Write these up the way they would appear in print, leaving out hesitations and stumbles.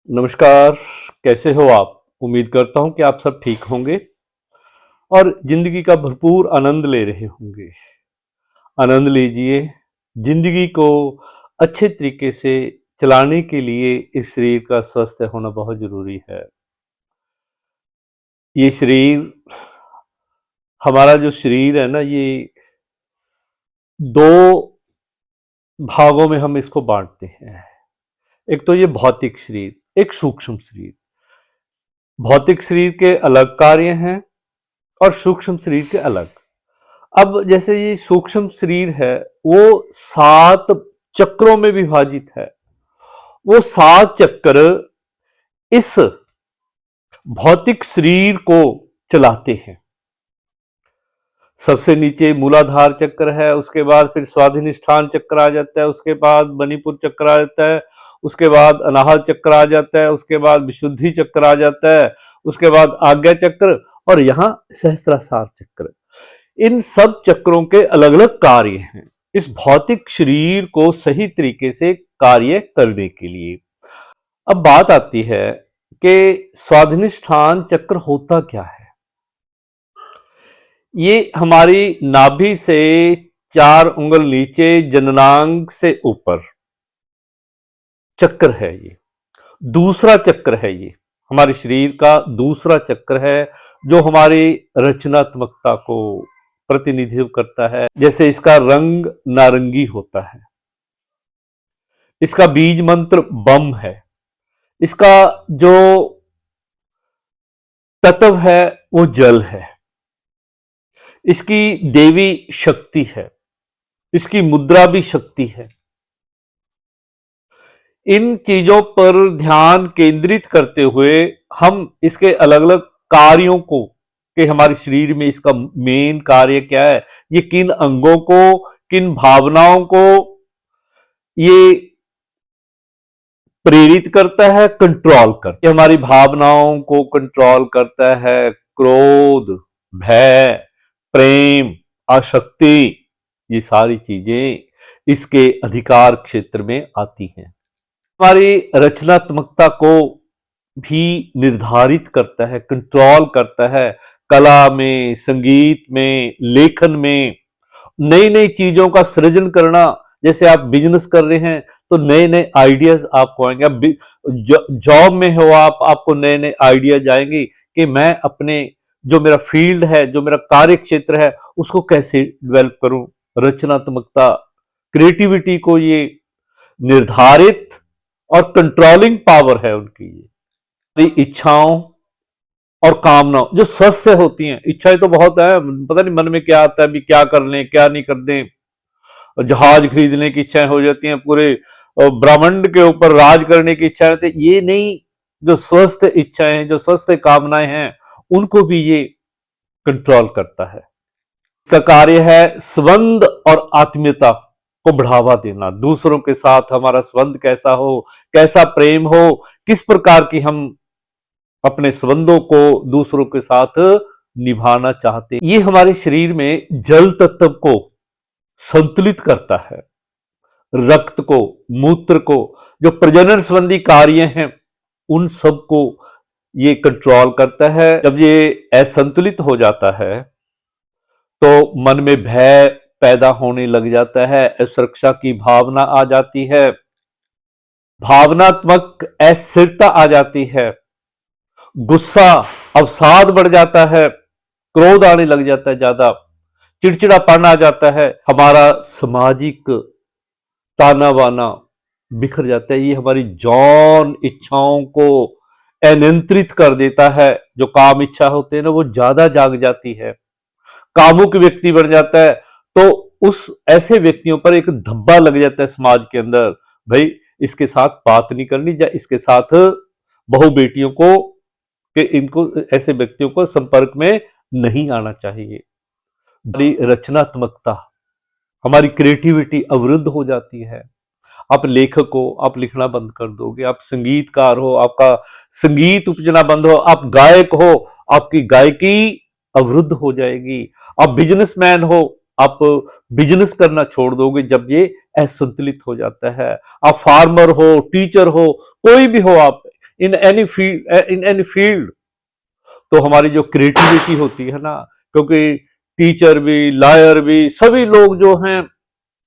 नमस्कार। कैसे हो आप? उम्मीद करता हूं कि आप सब ठीक होंगे और जिंदगी का भरपूर आनंद ले रहे होंगे। आनंद लीजिए। जिंदगी को अच्छे तरीके से चलाने के लिए इस शरीर का स्वस्थ होना बहुत जरूरी है। ये शरीर, हमारा जो शरीर है ना, ये दो भागों में हम इसको बांटते हैं। एक तो ये भौतिक शरीर, एक सूक्ष्म शरीर। भौतिक शरीर के अलग कार्य हैं और सूक्ष्म शरीर के अलग। अब जैसे ये सूक्ष्म शरीर है, वो 7 चक्रों में विभाजित है। वो 7 चक्र इस भौतिक शरीर को चलाते हैं। सबसे नीचे मूलाधार चक्र है, उसके बाद फिर स्वाधिष्ठान चक्र आ जाता है, उसके बाद मणिपुर चक्र आ जाता है, उसके बाद अनाहत चक्र आ जाता है, उसके बाद विशुद्धि चक्र आ जाता है, उसके बाद आज्ञा चक्र और यहाँ सहस्त्रार चक्र। इन सब चक्रों के अलग अलग कार्य हैं इस भौतिक शरीर को सही तरीके से कार्य करने के लिए। अब बात आती है कि स्वाधिष्ठान चक्र होता क्या है। ये हमारी नाभि से 4 उंगल नीचे जननांग से ऊपर चक्र है। ये दूसरा चक्र है। ये हमारे शरीर का दूसरा चक्र है जो हमारी रचनात्मकता को प्रतिनिधित्व करता है। जैसे इसका रंग नारंगी होता है, इसका बीज मंत्र बम है, इसका जो तत्व है वो जल है, इसकी देवी शक्ति है, इसकी मुद्रा भी शक्ति है। इन चीजों पर ध्यान केंद्रित करते हुए हम इसके अलग अलग कार्यों को, कि हमारे शरीर में इसका मेन कार्य क्या है, ये किन अंगों को, किन भावनाओं को ये प्रेरित करता है, कंट्रोल करता है। हमारी भावनाओं को कंट्रोल करता है क्रोध, भय, प्रेम, आसक्ति। ये सारी चीजें इसके अधिकार क्षेत्र में आती हैं। हमारी रचनात्मकता को भी निर्धारित करता है, कंट्रोल करता है। कला में, संगीत में, लेखन में नई नई चीजों का सृजन करना। जैसे आप बिजनेस कर रहे हैं तो नए नए आइडियाज आपको आएंगे। आप जॉब में हो, आपको नए नए आइडियाज आएंगे कि मैं अपने जो मेरा फील्ड है, जो मेरा कार्य क्षेत्र है, उसको कैसे डेवलप करूं। रचनात्मकता, क्रिएटिविटी को ये निर्धारित और कंट्रोलिंग पावर है उनकी। ये इच्छाओं और कामनाओं जो स्वस्थ होती हैं। इच्छाएं तो बहुत है, पता नहीं मन में क्या आता है, अभी क्या कर लें क्या नहीं कर दें। जहाज खरीदने की इच्छाएं हो जाती हैं, पूरे ब्रह्मांड के ऊपर राज करने की इच्छाएं होती है। ये नहीं, जो स्वस्थ इच्छाएं, जो स्वस्थ कामनाएं हैं, उनको भी ये कंट्रोल करता है। इसका कार्य है संबंध और आत्मीयता को बढ़ावा देना। दूसरों के साथ हमारा संबंध कैसा हो, कैसा प्रेम हो, किस प्रकार की हम अपने संबंधों को दूसरों के साथ निभाना चाहते हैं। ये हमारे शरीर में जल तत्व को संतुलित करता है। रक्त को, मूत्र को, जो प्रजनन संबंधी कार्य हैं, उन सब को ये कंट्रोल करता है। जब ये असंतुलित हो जाता है तो मन में भय पैदा होने लग जाता है, असुरक्षा की भावना आ जाती है, भावनात्मक अस्थिरता आ जाती है, गुस्सा, अवसाद बढ़ जाता है, क्रोध आने लग जाता है, ज्यादा चिड़चिड़ापन आ जाता है, हमारा सामाजिक ताना बाना बिखर जाता है। ये हमारी जौन इच्छाओं को अनियंत्रित कर देता है। जो काम इच्छा होते हैं ना, वो ज्यादा जाग जाती है, कामुक व्यक्ति बन जाता है। तो उस ऐसे व्यक्तियों पर एक धब्बा लग जाता है समाज के अंदर, भाई इसके साथ बात नहीं करनी, या इसके साथ बहु बेटियों को, कि इनको, ऐसे व्यक्तियों को संपर्क में नहीं आना चाहिए। हमारी रचनात्मकता, हमारी क्रिएटिविटी अवरुद्ध हो जाती है। आप लेखक हो, आप लिखना बंद कर दोगे। आप संगीतकार हो, आपका संगीत उपजना बंद हो। आप गायक हो, आपकी गायकी अवरुद्ध हो जाएगी। आप बिजनेसमैन हो, आप बिजनेस करना छोड़ दोगे जब ये असंतुलित हो जाता है। आप फार्मर हो, टीचर हो, कोई भी हो, आप इन एनी फील्ड, तो हमारी जो क्रिएटिविटी होती है ना, क्योंकि टीचर भी, लॉयर भी, सभी लोग जो हैं,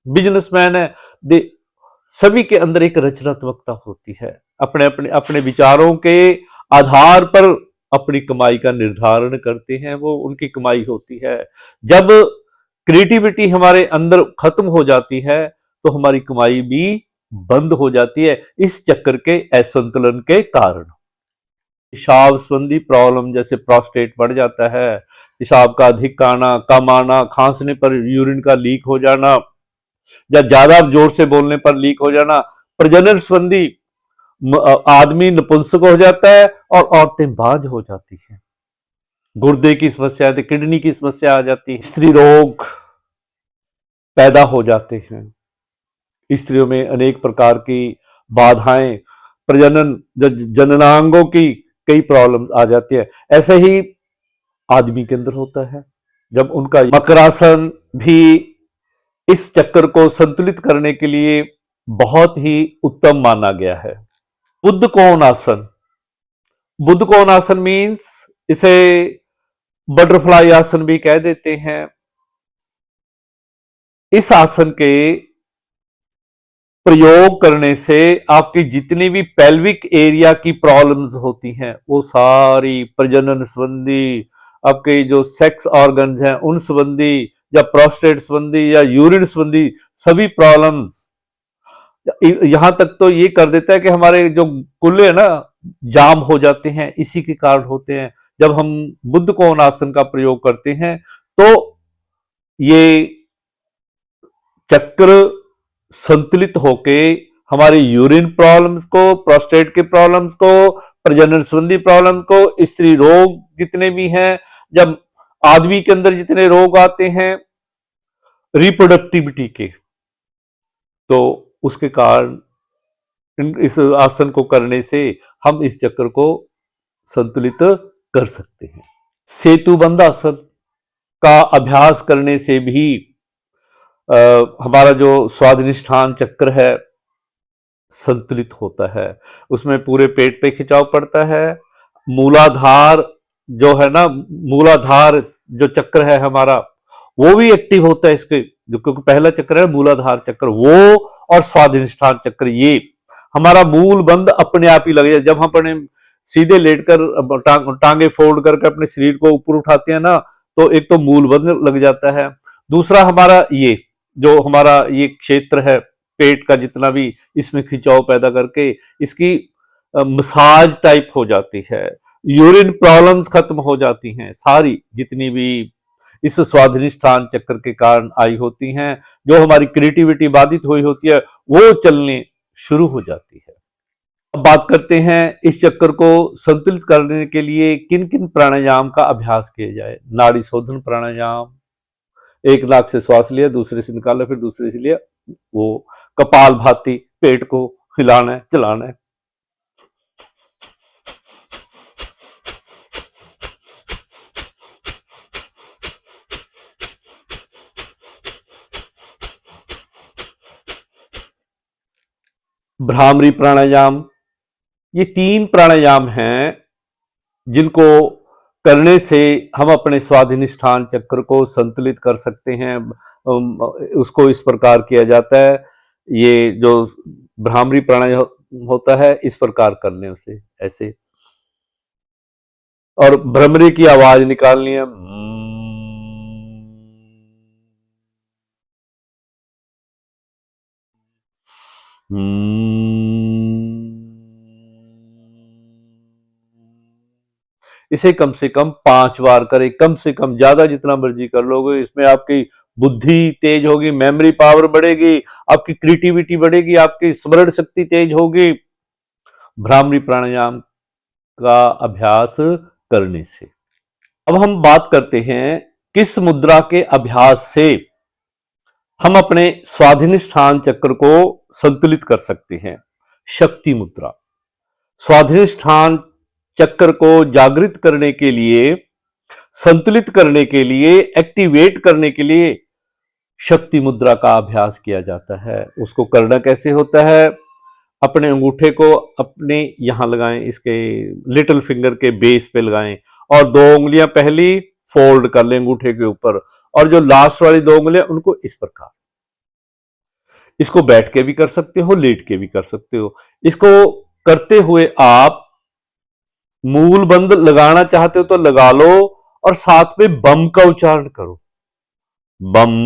बिजनेसमैन है, दे सभी के अंदर एक रचनात्मकता होती है। अपने अपने अपने विचारों के आधार पर अपनी कमाई का निर्धारण करते हैं, वो उनकी कमाई होती है। जब क्रिएटिविटी हमारे अंदर खत्म हो जाती है तो हमारी कमाई भी बंद हो जाती है, इस चक्कर के असंतुलन के कारण। पेशाब संबंधी प्रॉब्लम जैसे प्रोस्टेट बढ़ जाता है, पेशाब का अधिक आना, कम आना, खांसने पर यूरिन का लीक हो जाना, या ज्यादा जोर से बोलने पर लीक हो जाना, प्रजनन संबंधी, आदमी नपुंसक हो जाता है और औरतें बाज हो जाती हैं, गुर्दे की समस्या आती, किडनी की समस्या आ जाती है, स्त्री रोग पैदा हो जाते हैं, स्त्रियों में अनेक प्रकार की बाधाएं, प्रजनन जननांगों की कई प्रॉब्लम आ जाती है। ऐसे ही आदमी के अंदर होता है, जब उनका मकरासन भी इस चक्कर को संतुलित करने के लिए बहुत ही उत्तम माना गया है। बुद्ध कोण आसन, बुद्ध कोण आसन मीन्स, इसे बटरफ्लाई आसन भी कह देते हैं। इस आसन के प्रयोग करने से आपकी जितनी भी पेल्विक एरिया की प्रॉब्लम्स होती हैं, वो सारी, प्रजनन संबंधी, आपके जो सेक्स ऑर्गन्स हैं उन संबंधी, या प्रोस्टेट संबंधी, या यूरिन संबंधी सभी प्रॉब्लम्स, यहां तक तो ये कर देता है कि हमारे जो कुल्ले है ना, जाम हो जाते हैं, इसी के कारण होते हैं। जब हम बुद्ध कोण आसन का प्रयोग करते हैं तो ये चक्र संतुलित होके हमारे यूरिन प्रॉब्लम्स को, प्रोस्टेट के प्रॉब्लम्स को, प्रजनन संबंधी प्रॉब्लम को, स्त्री रोग जितने भी हैं, जब आदमी के अंदर जितने रोग आते हैं रिप्रोडक्टिविटी के, तो उसके कारण इस आसन को करने से हम इस चक्र को संतुलित कर सकते हैं। सेतुबंध आसन का अभ्यास करने से भी हमारा जो स्वाधिष्ठान चक्र है संतुलित होता है, उसमें पूरे पेट पे खिंचाव पड़ता है। मूलाधार जो है ना, मूलाधार जो चक्र है हमारा, वो भी एक्टिव होता है इसके, जो क्योंकि पहला चक्र है मूलाधार चक्र, वो और स्वाधिष्ठान चक्र, ये हमारा मूल बंध अपने आप ही लग जाए। जब हम अपने सीधे लेटकर टांगे फोल्ड करके अपने शरीर को ऊपर उठाते हैं ना, तो एक तो मूल बंध लग जाता है, दूसरा हमारा ये जो हमारा ये क्षेत्र है पेट का जितना भी, इसमें खिंचाव पैदा करके इसकी मसाज टाइप हो जाती है, यूरिन प्रॉब्लम्स खत्म हो जाती हैं, सारी जितनी भी इस स्वाधिष्ठान चक्र के कारण आई होती हैं, जो हमारी क्रिएटिविटी बाधित हुई होती है वो चलने शुरू हो जाती है। अब बात करते हैं इस चक्कर को संतुलित करने के लिए किन किन प्राणायाम का अभ्यास किया जाए। नाड़ी शोधन प्राणायाम, एक नाक से श्वास लिया, दूसरे से निकाला, फिर दूसरे से लिया, वो कपाल भाती, पेट को हिलाना है, चलाना है। भ्रामरी प्राणायाम, ये 3 प्राणायाम हैं जिनको करने से हम अपने स्वाधिष्ठान चक्र को संतुलित कर सकते हैं। उसको इस प्रकार किया जाता है, ये जो भ्रामरी प्राणायाम होता है इस प्रकार करने से, ऐसे, और भ्रमरी की आवाज निकालनी है। इसे कम से कम 5 बार करें, कम से कम, ज्यादा जितना मर्जी कर लोगे, इसमें आपकी बुद्धि तेज होगी, मेमोरी पावर बढ़ेगी, आपकी क्रिएटिविटी बढ़ेगी, आपकी स्मरण शक्ति तेज होगी भ्रामरी प्राणायाम का अभ्यास करने से। अब हम बात करते हैं किस मुद्रा के अभ्यास से हम अपने स्वाधिष्ठान चक्र को संतुलित कर सकते हैं। शक्ति मुद्रा, स्वाधिष्ठान चक्र को जागृत करने के लिए, संतुलित करने के लिए, एक्टिवेट करने के लिए शक्ति मुद्रा का अभ्यास किया जाता है। उसको करना कैसे होता है? अपने अंगूठे को अपने यहां लगाएं, इसके लिटिल फिंगर के बेस पे लगाएं, और 2 उंगलियां पहली फोल्ड कर लें अंगूठे के ऊपर, और जो लास्ट वाली 2 उंगलियां उनको इस प्रकार। इसको बैठ के भी कर सकते हो, लेट के भी कर सकते हो। इसको करते हुए आप मूल बंद लगाना चाहते हो तो लगा लो, और साथ में बम का उच्चारण करो, बम।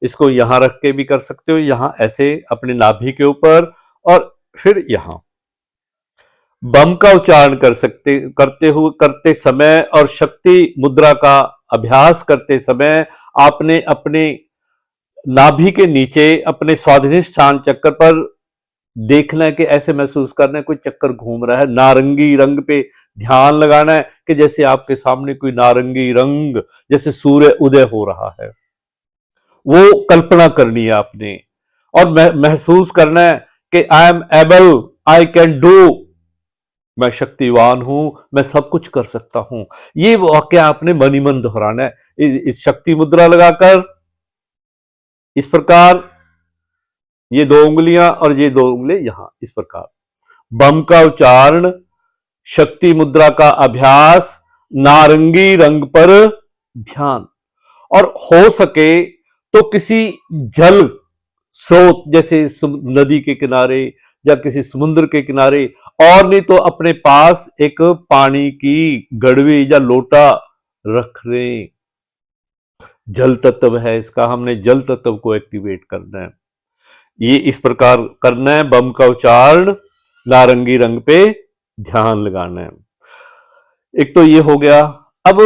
इसको यहां रख के भी कर सकते हो, यहां ऐसे अपने नाभि के ऊपर, और फिर यहां बम का उच्चारण करते समय और शक्ति मुद्रा का अभ्यास करते समय आपने अपने नाभि के नीचे अपने स्वाधिष्ठान चक्र पर देखना है कि ऐसे महसूस करना है कोई चक्कर घूम रहा है। नारंगी रंग पे ध्यान लगाना है कि जैसे आपके सामने कोई नारंगी रंग, जैसे सूर्य उदय हो रहा है, वो कल्पना करनी है आपने, और महसूस करना है कि I am able, I can do, मैं शक्तिवान हूं, मैं सब कुछ कर सकता हूं। ये वाक्य आपने मन ही मन दोहराना है, इस शक्ति मुद्रा लगाकर इस प्रकार, ये 2 उंगलियां और ये 2 उंगली यहां इस प्रकार, बम का उच्चारण, शक्ति मुद्रा का अभ्यास, नारंगी रंग पर ध्यान, और हो सके तो किसी जल स्रोत जैसे नदी के किनारे या किसी समुद्र के किनारे, और नहीं तो अपने पास एक पानी की गड़वी या लोटा रख लें। जल तत्व है इसका, हमने जल तत्व को एक्टिवेट करना है। ये इस प्रकार करना है, बम का उच्चारण, नारंगी रंग पे ध्यान लगाना है। एक तो ये हो गया। अब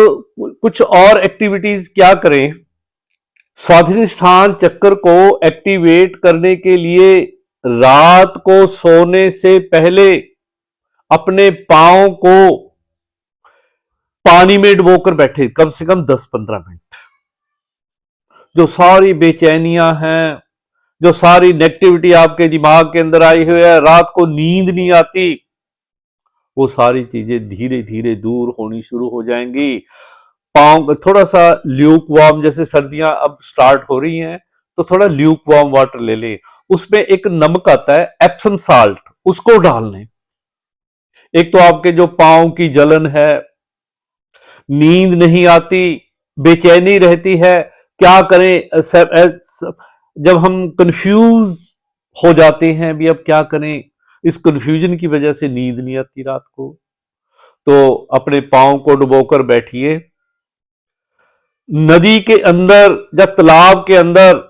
कुछ और एक्टिविटीज क्या करें? स्वाधिष्ठान चक्र को एक्टिवेट करने के लिए रात को सोने से पहले अपने पांव को पानी में डुबोकर बैठे कम से कम 10-15 मिनट। जो सारी बेचैनियां हैं, जो सारी नेगेटिविटी आपके दिमाग के अंदर आई हुई है, रात को नींद नहीं आती, वो सारी चीजें धीरे धीरे दूर होनी शुरू हो जाएंगी। पाँव थोड़ा सा ल्यूक वार्म, जैसे सर्दियां अब स्टार्ट हो रही हैं तो थोड़ा ल्यूक वार्म वाटर ले लें, उसमें एक नमक आता है एप्सम साल्ट, उसको डाल लें। एक तो आपके जो पाँव की जलन है, नींद नहीं आती, बेचैनी रहती है, क्या करें? जब हम कंफ्यूज हो जाते हैं भी अब क्या करें, इस कंफ्यूजन की वजह से नींद नहीं आती रात को, तो अपने पाँव को डुबोकर बैठिए, नदी के अंदर या तालाब के अंदर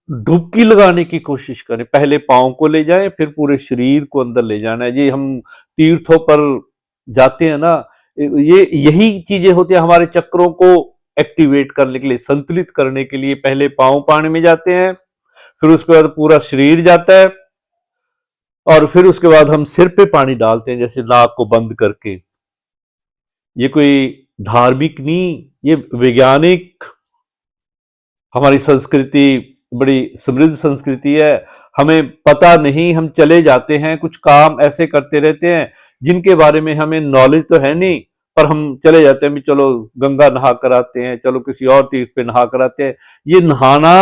डुबकी लगाने की कोशिश करें। पहले पाँव को ले जाएं, फिर पूरे शरीर को अंदर ले जाना है। ये हम तीर्थों पर जाते हैं ना, ये यही चीजें होती है हमारे चक्रों को एक्टिवेट करने के लिए, संतुलित करने के लिए। पहले पाँव पानी में जाते हैं, फिर उसके बाद पूरा शरीर जाता है, और फिर उसके बाद हम सिर पे पानी डालते हैं, जैसे नाक को बंद करके। ये कोई धार्मिक नहीं, ये वैज्ञानिक, हमारी संस्कृति बड़ी समृद्ध संस्कृति है। हमें पता नहीं, हम चले जाते हैं, कुछ काम ऐसे करते रहते हैं जिनके बारे में हमें नॉलेज तो है नहीं, पर हम चले जाते हैं भी चलो गंगा नहा कर आते हैं, चलो किसी और तीर्थ पे नहा कर आते हैं। ये नहाना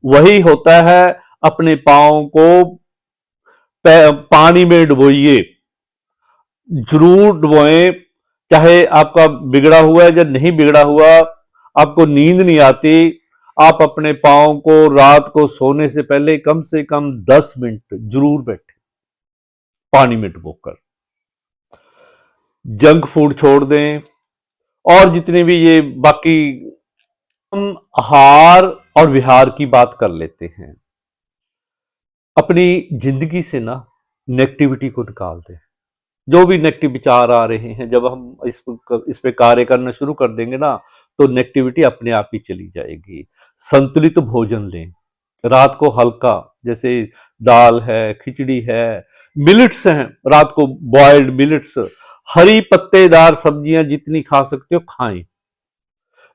वही होता है, अपने पाँव को पानी में डुबोइए, जरूर डुबोएं। चाहे आपका बिगड़ा हुआ है या नहीं बिगड़ा हुआ, आपको नींद नहीं आती, आप अपने पाँव को रात को सोने से पहले कम से कम 10 मिनट जरूर बैठे पानी में डुबोकर। जंक फूड छोड़ दें, और जितने भी ये बाकी, हम आहार और विहार की बात कर लेते हैं। अपनी जिंदगी से ना नेगेटिविटी को निकाल दें। जो भी नेगेटिव विचार आ रहे हैं, जब हम इस पे कार्य करना शुरू कर देंगे ना, तो नेगेटिविटी अपने आप ही चली जाएगी। संतुलित भोजन लें, रात को हल्का, जैसे दाल है, खिचड़ी है, मिलेट्स हैं, रात को बॉइल्ड मिलेट्स, हरी पत्तेदार सब्जियां जितनी खा सकते हो खाएं।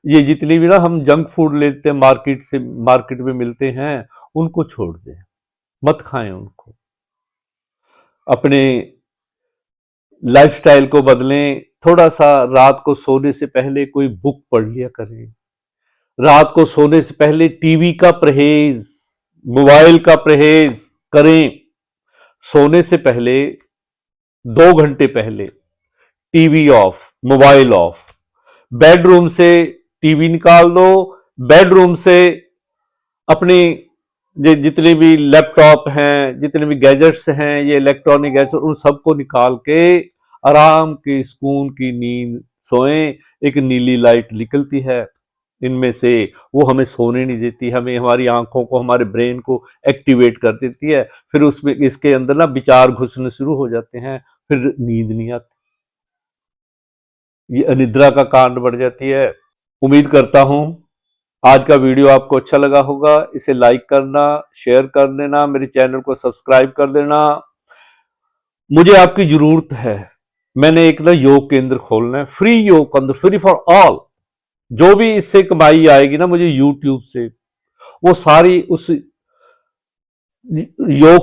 ये जितनी भी ना हम जंक फूड लेते हैं मार्केट में मिलते हैं, उनको छोड़ दें, मत खाएं उनको। अपने लाइफस्टाइल को बदलें, थोड़ा सा रात को सोने से पहले कोई बुक पढ़ लिया करें, रात को सोने से पहले टीवी का परहेज, मोबाइल का परहेज करें। सोने से पहले 2 घंटे पहले TV off, mobile of, bedroom से टीवी निकाल दो, बेडरूम से अपने जितने भी लैपटॉप हैं, जितने भी गैजेट्स हैं, ये इलेक्ट्रॉनिक गैजेट्स, उन सबको निकाल के आराम की सुकून की नींद सोएं। एक नीली लाइट निकलती है इनमें से, वो हमें सोने नहीं देती, हमें हमारी आंखों को, हमारे ब्रेन को एक्टिवेट कर देती है। फिर उसमें इसके अंदर ना विचार घुसने शुरू हो जाते हैं, फिर नींद नहीं आती, ये अनिद्रा का कारण बढ़ जाती है। उम्मीद करता हूं आज का वीडियो आपको अच्छा लगा होगा। इसे लाइक करना, शेयर कर देना, मेरे चैनल को सब्सक्राइब कर देना। मुझे आपकी जरूरत है। मैंने एक ना योग केंद्र खोलना है, फ्री योग केंद्र, फ्री फॉर ऑल। जो भी इससे कमाई आएगी ना मुझे यूट्यूब से, वो सारी उस योग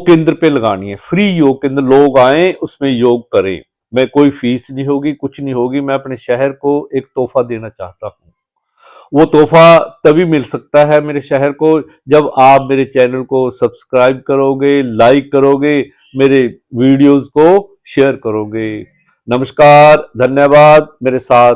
केंद्र पे लगानी है। फ्री योग केंद्र, लोग आए उसमें योग करें। मैं कोई फीस नहीं होगी, कुछ नहीं होगी। मैं अपने शहर को एक तोहफा देना चाहता हूं। वो तोहफा तभी मिल सकता है मेरे शहर को जब आप मेरे चैनल को सब्सक्राइब करोगे, लाइक करोगे, मेरे वीडियोस को शेयर करोगे। नमस्कार, धन्यवाद मेरे साथ